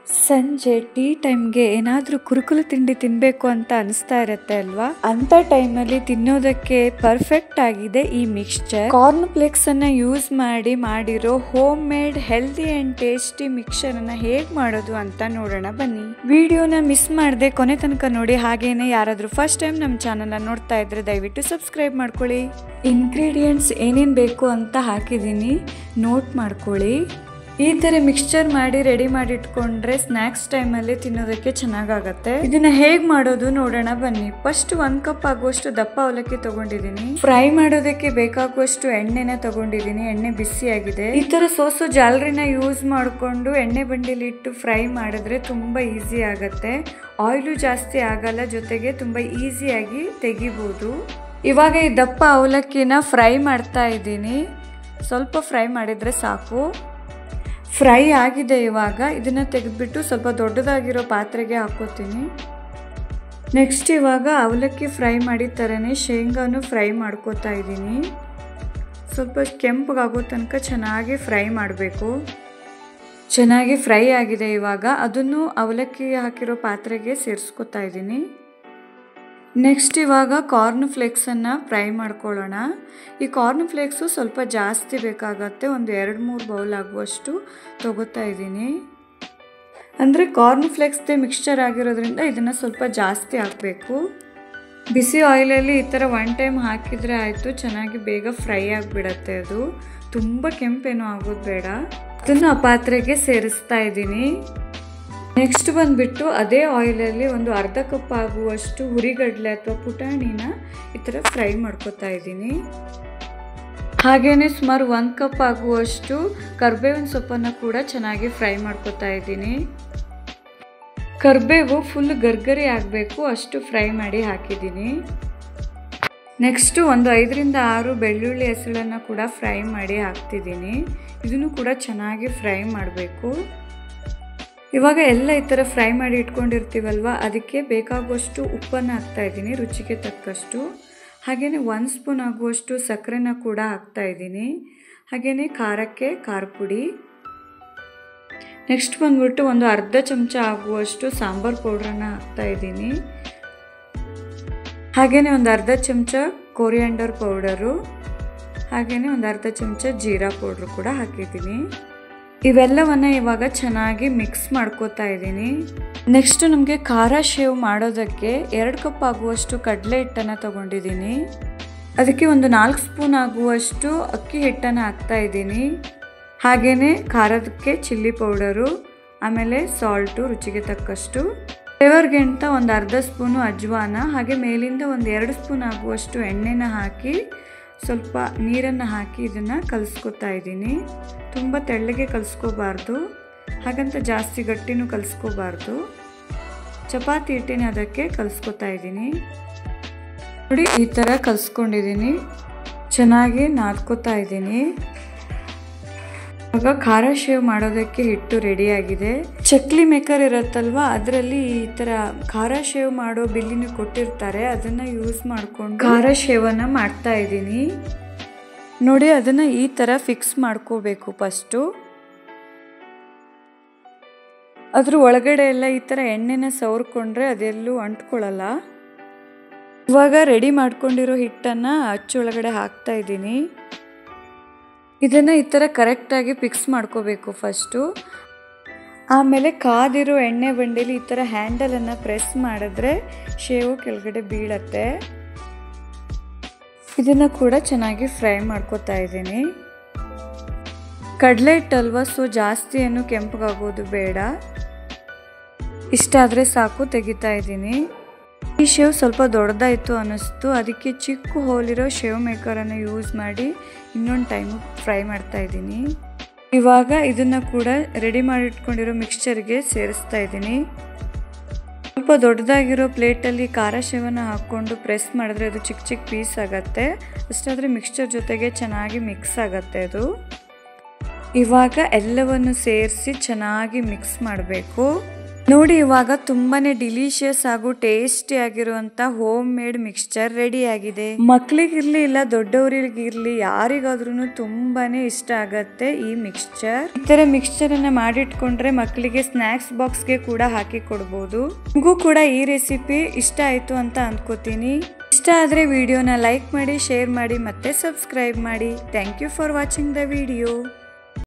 ಸಂಜೆ ಟೀ ಟೈಮ್ಗೆ ಏನಾದರೂ ಕುರುಕುಲು ತಿಂಡಿ ತಿನ್ನಬೇಕು ಅಂತ ಅನಿಸ್ತಾ ಇರುತ್ತೆ ಅಲ್ವಾ? ಅಂತ ಟೈಮಲ್ಲಿ ತಿನ್ನೋದಕ್ಕೆ ಪರ್ಫೆಕ್ಟ್ ಆಗಿದೆ ಈ ಮಿಕ್ಸ್ಚರ್. ಕಾರ್ನ್ ಫ್ಲೇಕ್ಸ್ ಅನ್ನ ಯೂಸ್ ಮಾಡಿರೋ home made healthy and tasty mixture ಅನ್ನ ಹೇಗೆ ಮಾಡೋದು ಅಂತ ನೋಡೋಣ ಬನ್ನಿ. ವಿಡಿಯೋನ ಮಿಸ್ ಮಾಡದೆ ಕೊನೆ ತನಕ ನೋಡಿ. ಹಾಗೇನೆ ಯಾರಾದರೂ ಫಸ್ಟ್ ಟೈಮ್ ನಮ್ಮ ಚಾನಲ್ನ ನೋಡ್ತಾ ಇದ್ರೆ ದಯವಿಟ್ಟು ಸಬ್ಸ್ಕ್ರೈಬ್ ಮಾಡ್ಕೊಳ್ಳಿ. ಇಂಗ್ರೀಡಿಯೆಂಟ್ಸ್ ಏನೇನು ಬೇಕು ಅಂತ ಹಾಕಿದ್ದೀನಿ, ನೋಟ್ ಮಾಡ್ಕೊಳ್ಳಿ. ಈ ತರ ಮಿಕ್ಸ್ಚರ್ ಮಾಡಿ ರೆಡಿ ಮಾಡಿ ಇಟ್ಕೊಂಡ್ರೆ ಸ್ನಾಕ್ಸ್ ಟೈಮಲ್ಲಿ ತಿನ್ನೋದಕ್ಕೆ ಚೆನ್ನಾಗಾಗತ್ತೆ. ಇದನ್ನ ಹೇಗ್ ಮಾಡೋದು ನೋಡೋಣ ಬನ್ನಿ. ಫಸ್ಟ್ 1 ಕಪ್ ಆಗುವಷ್ಟು ದಪ್ಪ ಅವಲಕ್ಕಿ ತಗೊಂಡಿದ್ದೀನಿ. ಫ್ರೈ ಮಾಡೋದಕ್ಕೆ ಬೇಕಾಗುವಷ್ಟು ಎಣ್ಣೆನ ತಗೊಂಡಿದ್ದೀನಿ. ಎಣ್ಣೆ ಬಿಸಿ ಆಗಿದೆ. ಈ ತರ ಸೋಸು ಜಾಲರಿನ ಯೂಸ್ ಮಾಡಿಕೊಂಡು ಎಣ್ಣೆ ಬಂಡಿಲಿ ಇಟ್ಟು ಫ್ರೈ ಮಾಡಿದ್ರೆ ತುಂಬಾ ಈಸಿ ಆಗತ್ತೆ. ಆಯಿಲು ಜಾಸ್ತಿ ಆಗಲ್ಲ, ಜೊತೆಗೆ ತುಂಬಾ ಈಸಿಯಾಗಿ ತೆಗಿಬಹುದು. ಇವಾಗ ಈ ದಪ್ಪ ಅವಲಕ್ಕಿನ ಫ್ರೈ ಮಾಡ್ತಾ ಇದ್ದೀನಿ. ಸ್ವಲ್ಪ ಫ್ರೈ ಮಾಡಿದ್ರೆ ಸಾಕು. ಫ್ರೈ ಆಗಿದೆ. ಇವಾಗ ಇದನ್ನ ತೆಗೆದ್ಬಿಟ್ಟು ಸ್ವಲ್ಪ ದೊಡ್ಡದಾಗಿರೋ ಪಾತ್ರೆಗೆ ಹಾಕೋತೀನಿ. ನೆಕ್ಸ್ಟ್ ಇವಾಗ ಅವಲಕ್ಕಿ ಫ್ರೈ ಮಾಡಿದ ಥರನೇ ಶೇಂಗಾನು ಫ್ರೈ ಮಾಡ್ಕೋತಾ ಇದ್ದೀನಿ. ಸ್ವಲ್ಪ ಕೆಂಪಗಾಗೋ ತನಕ ಚೆನ್ನಾಗಿ ಫ್ರೈ ಮಾಡಬೇಕು. ಚೆನ್ನಾಗಿ ಫ್ರೈ ಆಗಿದೆ. ಇವಾಗ ಅದನ್ನು ಅವಲಕ್ಕಿ ಹಾಕಿರೋ ಪಾತ್ರೆಗೆ ಸೇರಿಸ್ಕೊತಾ ಇದ್ದೀನಿ. ನೆಕ್ಸ್ಟ್ ಇವಾಗ ಕಾರ್ನ್ ಫ್ಲೇಕ್ಸನ್ನು ಫ್ರೈ ಮಾಡ್ಕೊಳ್ಳೋಣ. ಈ ಕಾರ್ನ್ ಫ್ಲೇಕ್ಸು ಸ್ವಲ್ಪ ಜಾಸ್ತಿ ಬೇಕಾಗತ್ತೆ. ಒಂದು 2-3 ಬೌಲ್ ಆಗುವಷ್ಟು ತಗೋತಾ ಇದ್ದೀನಿ. ಅಂದರೆ ಕಾರ್ನ್ ಫ್ಲೇಕ್ಸ್ದೇ ಮಿಕ್ಸ್ಚರ್ ಆಗಿರೋದ್ರಿಂದ ಇದನ್ನು ಸ್ವಲ್ಪ ಜಾಸ್ತಿ ಹಾಕಬೇಕು. ಬಿಸಿ ಆಯಿಲಲ್ಲಿ ಈ ಥರ 1 ಟೈಮ್ ಹಾಕಿದರೆ ಆಯಿತು. ಚೆನ್ನಾಗಿ ಬೇಗ ಫ್ರೈ ಆಗಿಬಿಡತ್ತೆ. ಅದು ತುಂಬ ಕೆಂಪೇನೂ ಆಗೋದು ಬೇಡ. ಅದನ್ನು ಆ ಪಾತ್ರೆಗೆ ಸೇರಿಸ್ತಾ ಇದ್ದೀನಿ. ನೆಕ್ಸ್ಟ್ ಬಂದುಬಿಟ್ಟು ಅದೇ ಆಯಿಲಲ್ಲಿ ಒಂದು ಅರ್ಧ ಕಪ್ ಆಗುವಷ್ಟು ಹುರಿಗಡಲೆ ಅಥವಾ ಪುಟಾಣಿನ ಈ ಥರ ಫ್ರೈ ಮಾಡ್ಕೊತಾ ಇದ್ದೀನಿ. ಹಾಗೆಯೇ ಸುಮಾರು 1 ಕಪ್ ಆಗುವಷ್ಟು ಕರಿಬೇವಿನ ಸೊಪ್ಪನ್ನು ಕೂಡ ಚೆನ್ನಾಗಿ ಫ್ರೈ ಮಾಡ್ಕೊತಾ ಇದ್ದೀನಿ. ಕರಿಬೇವು ಫುಲ್ ಗರ್ಗರಿ ಆಗಬೇಕು, ಅಷ್ಟು ಫ್ರೈ ಮಾಡಿ ಹಾಕಿದ್ದೀನಿ. ನೆಕ್ಸ್ಟು ಒಂದು 5-6 ಬೆಳ್ಳುಳ್ಳಿ ಹೆಸಳನ್ನು ಕೂಡ ಫ್ರೈ ಮಾಡಿ ಹಾಕ್ತಿದ್ದೀನಿ. ಇದನ್ನು ಕೂಡ ಚೆನ್ನಾಗಿ ಫ್ರೈ ಮಾಡಬೇಕು. ಇವಾಗ ಎಲ್ಲ ಈ ಥರ ಫ್ರೈ ಮಾಡಿ ಇಟ್ಕೊಂಡಿರ್ತೀವಲ್ವ, ಅದಕ್ಕೆ ಬೇಕಾಗುವಷ್ಟು ಉಪ್ಪನ್ನು ಹಾಕ್ತಾ ಇದ್ದೀನಿ, ರುಚಿಗೆ ತಕ್ಕಷ್ಟು. ಹಾಗೆಯೇ 1 ಸ್ಪೂನ್ ಆಗುವಷ್ಟು ಸಕ್ಕರೆನ ಕೂಡ ಹಾಕ್ತಾ ಇದ್ದೀನಿ. ಹಾಗೆಯೇ ಖಾರಕ್ಕೆ ಖಾರ ಪುಡಿ. ನೆಕ್ಸ್ಟ್ ಬಂದ್ಬಿಟ್ಟು ಒಂದು ಅರ್ಧ ಚಮಚ ಆಗುವಷ್ಟು ಸಾಂಬಾರು ಪೌಡ್ರನ್ನ ಹಾಕ್ತಾ ಇದ್ದೀನಿ. ಹಾಗೆಯೇ ಒಂದು ಅರ್ಧ ಚಮಚ ಕೊರಿಯಾಂಡರ್ ಪೌಡರು, ಹಾಗೆಯೇ ಒಂದು ಅರ್ಧ ಚಮಚ ಜೀರಾ ಪೌಡ್ರು ಕೂಡ ಹಾಕಿದ್ದೀನಿ. ಇವೆಲ್ಲವನ್ನು ಇವಾಗ ಚೆನ್ನಾಗಿ ಮಿಕ್ಸ್ ಮಾಡ್ಕೋತಾ ಇದ್ದೀನಿ. ನೆಕ್ಸ್ಟ್ ನಮಗೆ ಖಾರ ಶೇವ್ ಮಾಡೋದಕ್ಕೆ 2 ಕಪ್ ಆಗುವಷ್ಟು ಕಡಲೆ ಹಿಟ್ಟನ್ನು ತಗೊಂಡಿದ್ದೀನಿ. ಅದಕ್ಕೆ ಒಂದು 4 ಸ್ಪೂನ್ ಆಗುವಷ್ಟು ಅಕ್ಕಿ ಹಿಟ್ಟನ್ನು ಹಾಕ್ತಾ ಇದ್ದೀನಿ. ಹಾಗೆಯೇ ಖಾರದಕ್ಕೆ ಚಿಲ್ಲಿ ಪೌಡರು, ಆಮೇಲೆ ಸಾಲ್ಟು ರುಚಿಗೆ ತಕ್ಕಷ್ಟು. ಫ್ಲೇವರ್ಗೆ ಅಂತ ಒಂದು ಅರ್ಧ ಸ್ಪೂನು ಅಜ್ವಾನ, ಹಾಗೆ ಮೇಲಿಂದ ಒಂದು 2 ಸ್ಪೂನ್ ಆಗುವಷ್ಟು ಎಣ್ಣೆನ ಹಾಕಿ ಸ್ವಲ್ಪ ನೀರನ್ನು ಹಾಕಿ ಇದನ್ನು ಕಲಿಸ್ಕೊತಾ ಇದ್ದೀನಿ. ತುಂಬ ತೆಳ್ಳಗೆ ಕಲಿಸ್ಕೋಬಾರ್ದು, ಹಾಗಂತ ಜಾಸ್ತಿ ಗಟ್ಟಿನೂ ಕಲಿಸ್ಕೋಬಾರ್ದು. ಚಪಾತಿ ಹಿಟ್ಟಿನ ಅದಕ್ಕೆ ಕಲಿಸ್ಕೊತಾ ಇದ್ದೀನಿ. ನೋಡಿ ಈ ಥರ ಕಲಿಸ್ಕೊಂಡಿದ್ದೀನಿ. ಚೆನ್ನಾಗಿ ನಾದ್ಕೋತಾ ಇದ್ದೀನಿ. ಇವಾಗ ಖಾರ ಶೇವ್ ಮಾಡೋದಕ್ಕೆ ಹಿಟ್ಟು ರೆಡಿಯಾಗಿದೆ. ಚಕ್ಲಿ ಮೇಕರ್ ಇರುತ್ತಲ್ವ, ಅದರಲ್ಲಿ ಈ ಥರ ಖಾರ ಶೇವ್ ಮಾಡೋ ಬಿಲ್ಲಿನ ಕೊಟ್ಟಿರ್ತಾರೆ. ಅದನ್ನು ಯೂಸ್ ಮಾಡಿಕೊಂಡು ಖಾರ ಶೇವನ್ನು ಮಾಡ್ತಾ ಇದ್ದೀನಿ. ನೋಡಿ ಅದನ್ನು ಈ ಥರ ಫಿಕ್ಸ್ ಮಾಡ್ಕೋಬೇಕು ಫಸ್ಟು. ಅದ್ರ ಒಳಗಡೆ ಎಲ್ಲ ಈ ಥರ ಎಣ್ಣೆನ ಸವರ್ಕೊಂಡ್ರೆ ಅದೆಲ್ಲೂ ಅಂಟ್ಕೊಳ್ಳಲ್ಲ. ಇವಾಗ ರೆಡಿ ಮಾಡ್ಕೊಂಡಿರೋ ಹಿಟ್ಟನ್ನು ಅಚ್ಚೊಳಗಡೆ ಹಾಕ್ತಾ ಇದ್ದೀನಿ. ಇದನ್ನು ಈ ಥರ ಕರೆಕ್ಟಾಗಿ ಫಿಕ್ಸ್ ಮಾಡ್ಕೋಬೇಕು ಫಸ್ಟು. ಆಮೇಲೆ ಕಾದಿರೋ ಎಣ್ಣೆ ಬಂಡಿಲಿ ಈ ಥರ ಹ್ಯಾಂಡಲನ್ನು ಪ್ರೆಸ್ ಮಾಡಿದ್ರೆ ಶೇವು ಕೆಳಗಡೆ ಬೀಳತ್ತೆ. ಇದನ್ನು ಕೂಡ ಚೆನ್ನಾಗಿ ಫ್ರೈ ಮಾಡ್ಕೋತಾ ಇದ್ದೀನಿ. ಕಡಲೆ ಹಿಟ್ಟಲ್ವ, ಸೊ ಜಾಸ್ತಿ ಏನು ಕೆಂಪಗಾಗೋದು ಬೇಡ. ಇಷ್ಟಾದರೆ ಸಾಕು. ತೆಗಿತಾ ಇದ್ದೀನಿ. ಈ ಶೇವ್ ಸ್ವಲ್ಪ ದೊಡ್ಡದಾಯಿತು ಅನ್ನಿಸ್ತು, ಅದಕ್ಕೆ ಚಿಕ್ಕ ಹೋಲಿರೋ ಶೇವ್ ಮೇಕರನ್ನು ಯೂಸ್ ಮಾಡಿ ಇನ್ನೊಂದು ಟೈಮು ಫ್ರೈ ಮಾಡ್ತಾ ಇದ್ದೀನಿ. ಇವಾಗ ಇದನ್ನು ಕೂಡ ರೆಡಿ ಮಾಡಿಟ್ಕೊಂಡಿರೋ ಮಿಕ್ಸ್ಚರ್ಗೆ ಸೇರಿಸ್ತಾ ಇದ್ದೀನಿ. ಸ್ವಲ್ಪ ದೊಡ್ಡದಾಗಿರೋ ಪ್ಲೇಟಲ್ಲಿ ಖಾರ ಶೇವನ್ನು ಹಾಕ್ಕೊಂಡು ಪ್ರೆಸ್ ಮಾಡಿದ್ರೆ ಅದು ಚಿಕ್ಕ ಚಿಕ್ಕ ಪೀಸ್ ಆಗುತ್ತೆ. ಅಷ್ಟಾದರೆ ಮಿಕ್ಸ್ಚರ್ ಜೊತೆಗೆ ಚೆನ್ನಾಗಿ ಮಿಕ್ಸ್ ಆಗುತ್ತೆ ಅದು. ಇವಾಗ ಎಲ್ಲವನ್ನು ಸೇರಿಸಿ ಚೆನ್ನಾಗಿ ಮಿಕ್ಸ್ ಮಾಡಬೇಕು. ನೋಡಿ ಇವಾಗ ತುಂಬಾನೇ ಡಿಲಿಷಿಯಸ್ ಹಾಗೂ ಟೇಸ್ಟಿ ಆಗಿರುವಂತ ಹೋಮ್ ಮೇಡ್ ಮಿಕ್ಸ್ಚರ್ ರೆಡಿ ಆಗಿದೆ. ಮಕ್ಳಿಗಿರ್ಲಿ ಇಲ್ಲ ದೊಡ್ಡವರಿಗಿರ್ಲಿ ಯಾರಿಗಾದ್ರೂ ತುಂಬಾನೇ ಇಷ್ಟ ಆಗತ್ತೆ ಈ ಮಿಕ್ಸ್ಚರ್. ಈ ತರ ಮಿಕ್ಸ್ಚರ್ ಅನ್ನ ಮಾಡಿಟ್ಕೊಂಡ್ರೆ ಮಕ್ಕಳಿಗೆ ಸ್ನಾಕ್ಸ್ ಬಾಕ್ಸ್ ಗೆ ಕೂಡ ಹಾಕಿ ಕೊಡ್ಬೋದು. ನಿಮಗೂ ಕೂಡ ಈ ರೆಸಿಪಿ ಇಷ್ಟ ಆಯ್ತು ಅಂತ ಅನ್ಕೋತೀನಿ. ಇಷ್ಟ ಆದ್ರೆ ವಿಡಿಯೋನ ಲೈಕ್ ಮಾಡಿ, ಶೇರ್ ಮಾಡಿ ಮತ್ತೆ ಸಬ್ಸ್ಕ್ರೈಬ್ ಮಾಡಿ. Thank you for watching the video.